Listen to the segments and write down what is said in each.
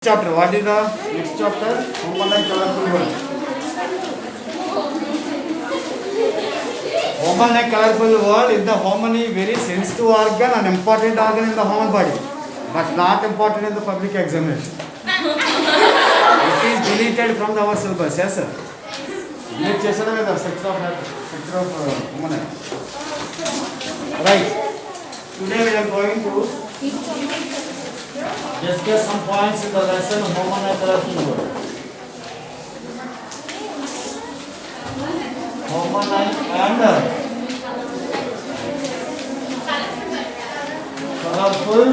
Chapter. What is the next chapter? Human and colorful world. Human and colorful world is the human is very sensitive organ and important organ in the human body, but not important in the public examination. It is deleted from our syllabus. Yes, sir. Delete chesana with the sector of human. Right. Today we are going to discuss some points in the lesson human and colorful world. Human and colorful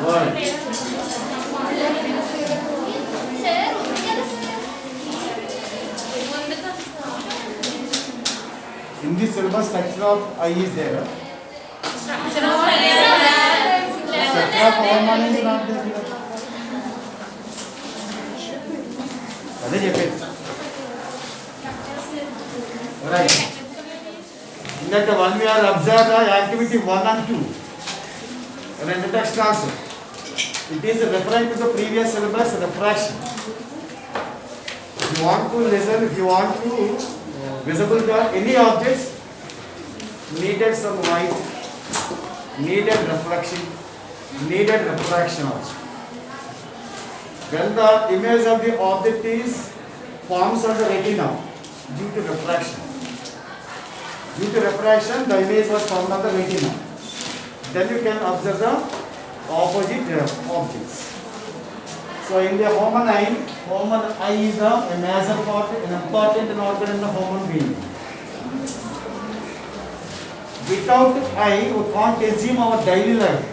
world. In this syllabus, structure of I is there. Structure of human is not there. అదే చెప్పేది. Right. In that one we are observe the activity 1 and 2. And the text also. It is referring to the previous syllabus refraction. If you want to listen, if you want to visible to any objects, needed some light, needed reflection, needed refraction also. When the image of the object is forms on the retina due to refraction. Due to refraction, the image was formed on the retina. Then you can observe the opposite objects. So in the human eye is a major part, an important organ in the human being. Without eye, we can't assume our daily life.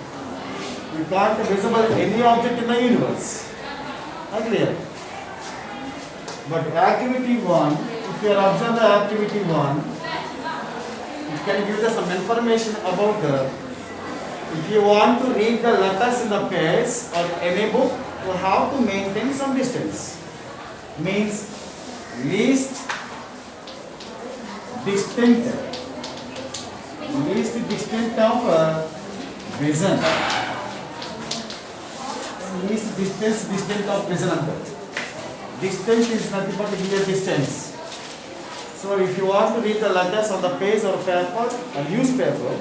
We can't visible any object in the universe. Clear? But activity 1, if you observe the activity 1, it can give us some information about the. If you want to read the letters in the page or any book, you have to maintain some distance. Means least distant of vision. Least distant of vision. Distance is nothing but here distance. So if you want to read the letters on the page or paper or newspaper,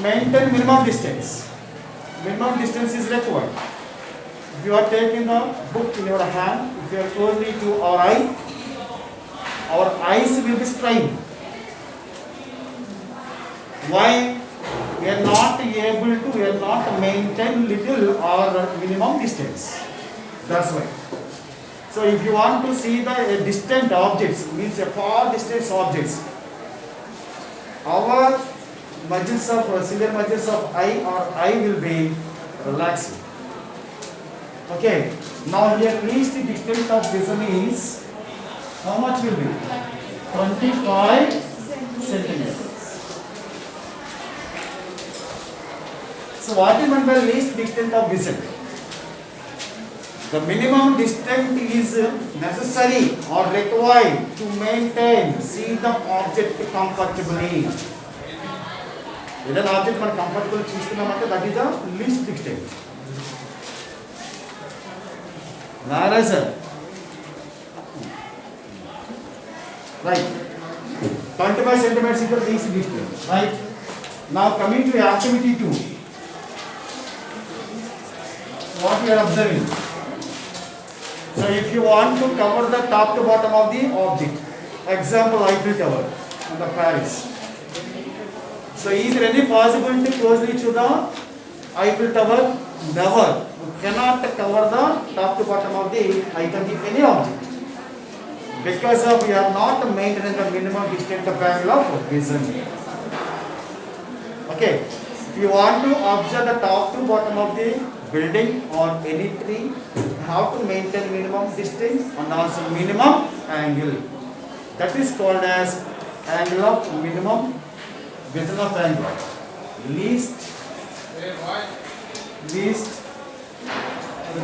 maintain minimum distance. Minimum distance is required. If you are taking the book in your hand, if you are closely to our eyes will be strained. Why? We are not maintain little or minimum distance. That's why. So if you want to see the distant objects, means a far distance objects, our muscles of ciliary muscles of eye will be relaxed. Okay. Now here least distance of vision is how much will be? 25 centimeters. So what is meant by least distance of vision? The minimum distance is necessary or required to maintain, see the object comfortably. Whether object man comfortable చూస్తున్నామంటే that is the least distance. Nara sir. Right. 25 centimeters is the least distance. Right. Now coming to activity 2. What we are observing. So if you want to cover the top to bottom of the object, example Eiffel Tower in the Paris. So is there any possibility closely to the Eiffel Tower? Never. You cannot cover the top to bottom of the item of any object. Because of we are not maintaining the minimum distance of angle of vision. Okay. If you want to observe the top to bottom of the building or any tree, you have to maintain minimum distance and also minimum angle. That is called as angle of minimum vision of angle. Least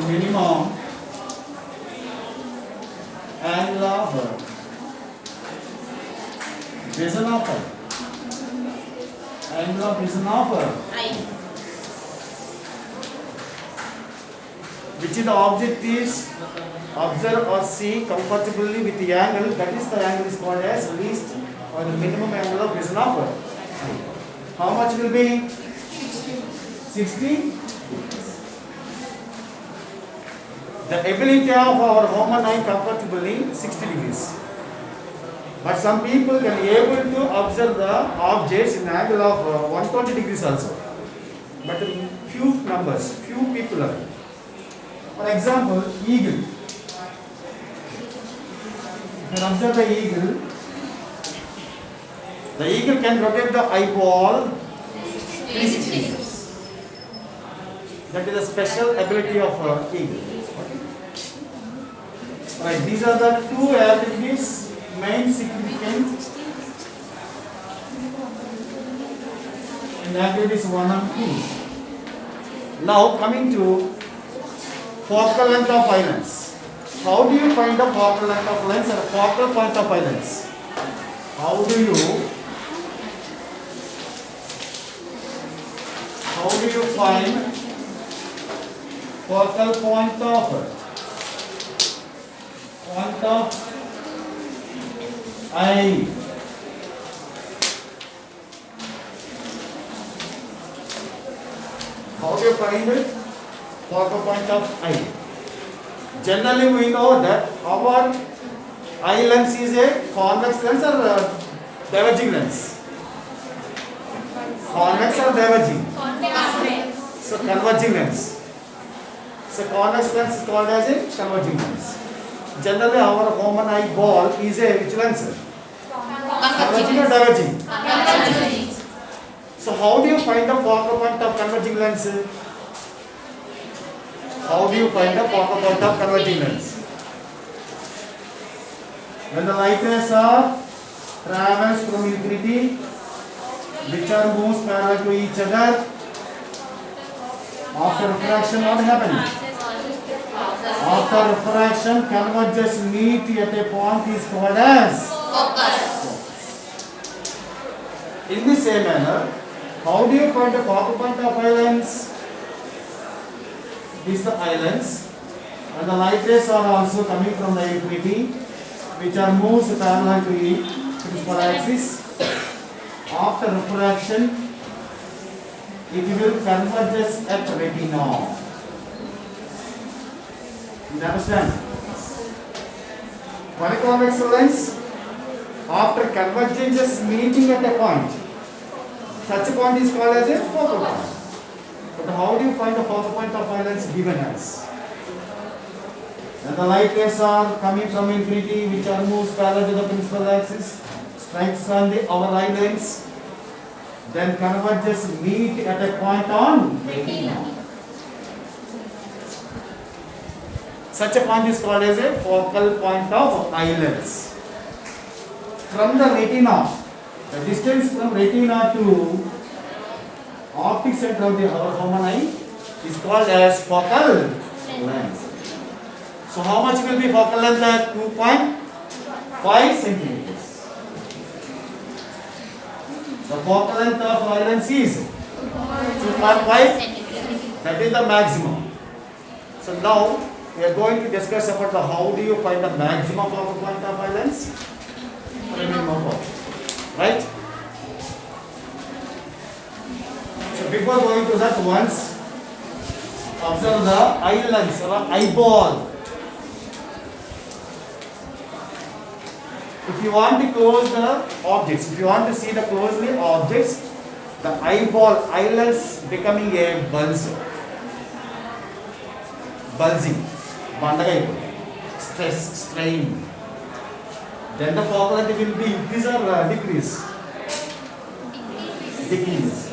minimum angle of vision of angle of vision of eye. which is the object is observe or see comfortably with the angle, that is the angle is called as least or the minimum angle of vision of eye. How much will be? 60. The ability of our human eye comfortably 60 degrees. But some people can be able to observe the objects in angle of 120 degrees also. But few numbers, few people are. For example, eagle. You can observe the eagle can rotate the eyeball 360 degrees. That is a special ability of eagle. Right, these are the two abilities, main significance in activities 1 and 2. Now coming to focal length of eye lens. How do you find the focal length of lens and focal point of eye lens? How do you find focal point of eye? How do you find it? Focal point of eye. Generally we know that our eye lens is a convex lens or diverging lens. Convex or diverging? So converging lens. So convex lens is called as a converging lens. Generally our human eyeball is a which lens? Converging or diverging? Converging. So how do you find the focal point of converging lens? How do you find the focal point of converging lens? When the light rays are travels through infinity, which are moves parallel to each other, after refraction what happens? After refraction, converges meet at a point is called as focus. In the same manner, how do you find the focal point of eye lens? This is the eye lens, and the light rays are also coming from the infinity, which are moves parallel to the principal axis. After refraction, it will converges at retina. You understand? One convex lens, after convergences meeting at a point, such a point is called as a focal point. But how do you find the focal point of eye lens given as? When the light rays are coming from infinity, which are moves parallel to the principal axis, strikes on our eye lens, then converges meet at a point on retina. Such a point is called as a focal point of eye lens. From the retina, the distance from retina to optic center of our human eye is called as focal length. So how much will be focal length at 2.5 centimeters? The focal length of eye lens is 2.5. That is the maximum. So now we are going to discuss about the how do you find the maximum focal point of eye lens? Right? So before going to that, once observe the eye lens or eyeball. If you want to close the objects, if you want to see the closely objects, the eyeball, eye lens becoming a bulging, stress, strain. Then the focal length will be increase or decrease? Decrease.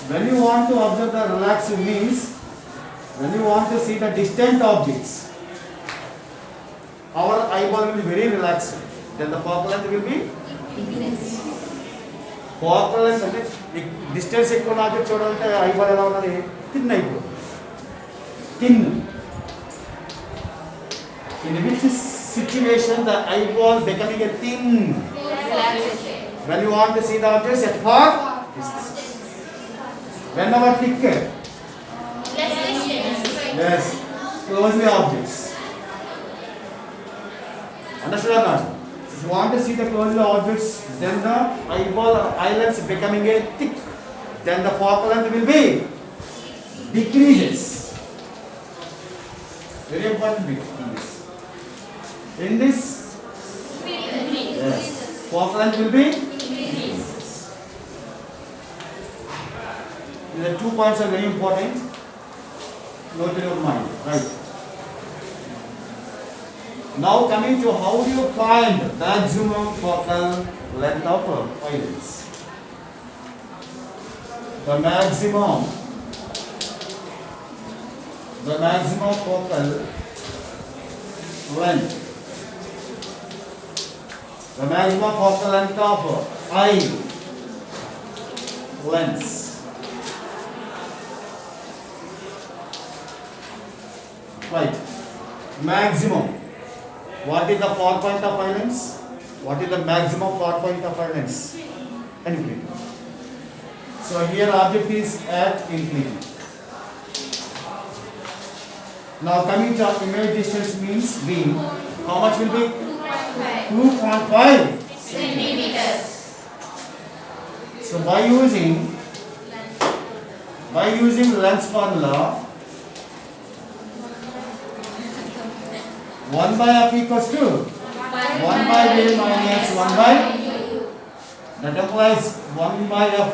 When you want to observe the relaxed means, when you want to see the distant objects, our eyeball will be very relaxed. Then the focal length will be increase. Focal length అంటే distance ఎక్కువ object చూడాలంటే eyeball ఎలా ఉన్నది thin అయిపోతుంది. Thin. In which situation the eyeball becoming a thin? When you want to see the objects at far distance. Whenever thick? Yes, closely objects. Understood or not? If you want to see the closely objects, then the eyeball or eyelids becoming a thick, then the focal length will be decreases. Very important bit in this. In this, yes, focal length will be. The 2 points are very important. Note in your mind, right? Now coming to how do you find maximum focal length of eyelids? The maximum focal length. The maximum focal length of eye lens. Right. Maximum. What is the far point of eye lens? What is the maximum far point of eye lens? Infinity. So here object is at infinity. Now coming to image distance means beam. How much will be? 2.5 centimeters. So by using lens formula, 1 by f equals to 1 by v minus 1 by, that implies 1 by f.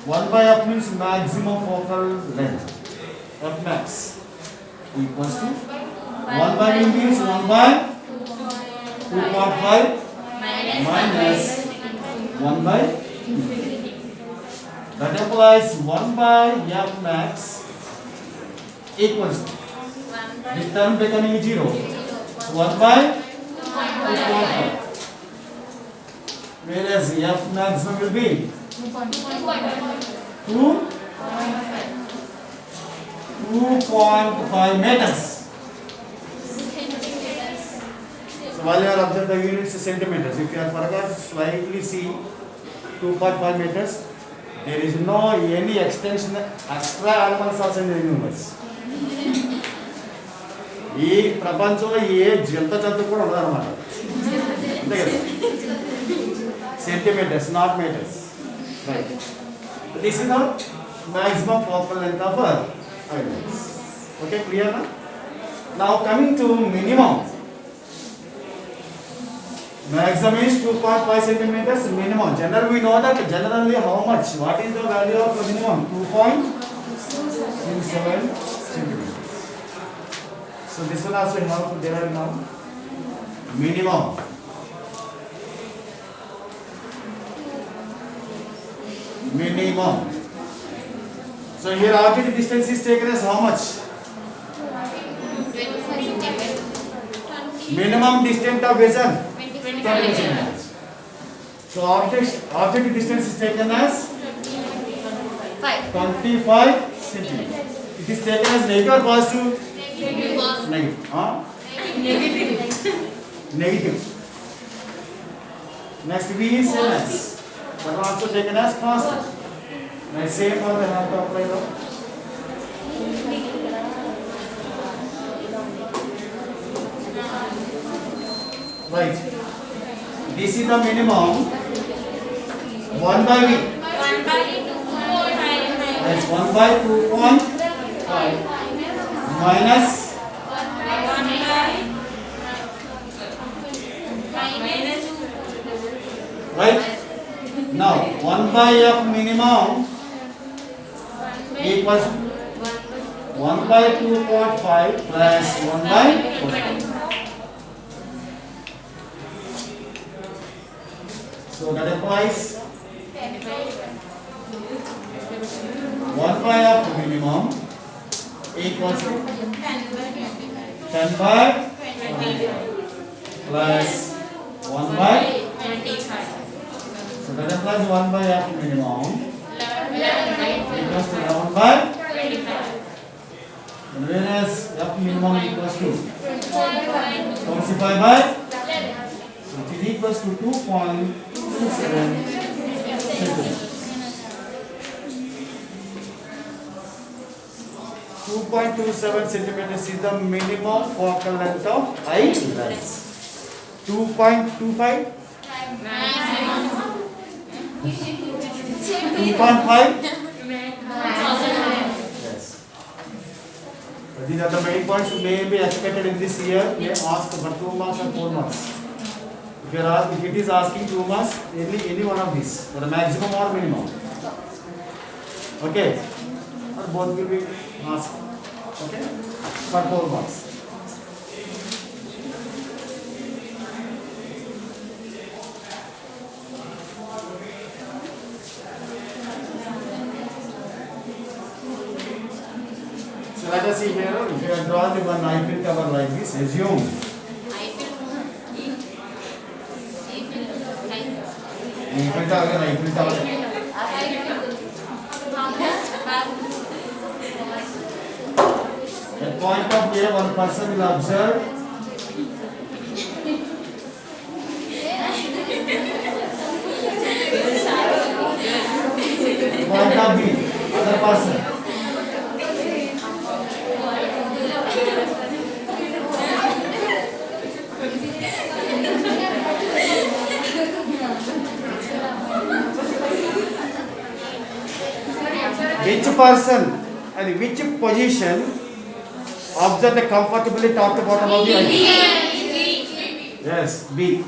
1 by f means maximum focal length. F max equals to 1 by v means 1 by 2.5 minus 1 by v. That implies 1 by f max equals to, this term becoming 0. So 1 by 2.5. Whereas f maximum will be 2.5 meters. So while you are observing the units centimeters, if you are forgot slightly see 2.5 meters, there is no any extension extra animals also in the universe. ఈ ప్రపంచంలో ఏ జంత జంతు కూడా ఉండదు అనమాట. అంతే కదా, centimetres not metres. Right, this is the maximum focal length of eyelids. Okay, clear now? Now coming to minimum. Maximum is 2.5 centimeters. Minimum, generally we know that generally how much, what is the value of minimum? 2.67 centimeters. So this one also have to derive now. Minimum. So here object distance is taken as how much? Minimum distance of vision 20 centimeters. So object distance is taken as 25 centimeters. It is taken as negative or positive? Negative. Negative. Next V is same as, but also taken as positive. Let's say for the have to apply now. Right. This is the minimum 1 by V. 1 by 2.5 That's 1 by 2.5 minus 2. right. Now 1 by f minimum equals 1 by 2.5 plus 1 by 4. So that implies 1 by f minimum equals to 10 by 25 plus 1 by 25. so that implies 1 by f minimum 11 equals to 11 by 25. whereas f minimum equals to 25 by 11. so it is equals to 2.27 centimeters. 2.27 centimeters is the minimum focal length of eye lens. 2.25, 2.5. Yes. These are the main points you may be expected in this year. May ask for 2 marks or 4 marks. If it is asking 2 marks, any one of these, the maximum or minimum. Okay. Or both will be asked. Okay. For 4 marks. So let us see here. If you have drawn the one Eiffel Tower like this, assume. Eiffel Tower. At point of A, one person will observe point of B, other person. Which person and which position observe the comfortably top to bottom of the eye? Yes, B.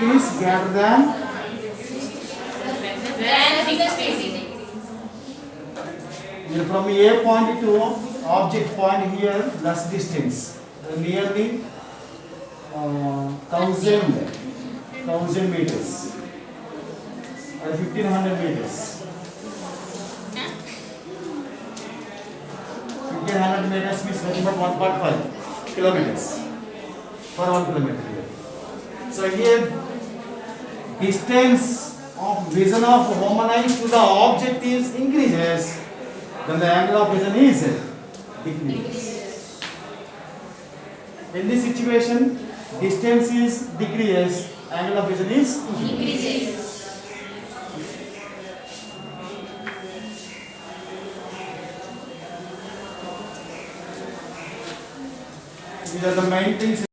Is greater than here from A point to object point here less distance nearly 1000 meters or 1500 meters. 1500 meters means nothing but 1.5 kilometers for 1 kilometer here. So here distance of vision of human eyes to the object is increases, then the angle of vision is decreases. In this situation, distance is decreases, angle of vision is increases. These are the main things.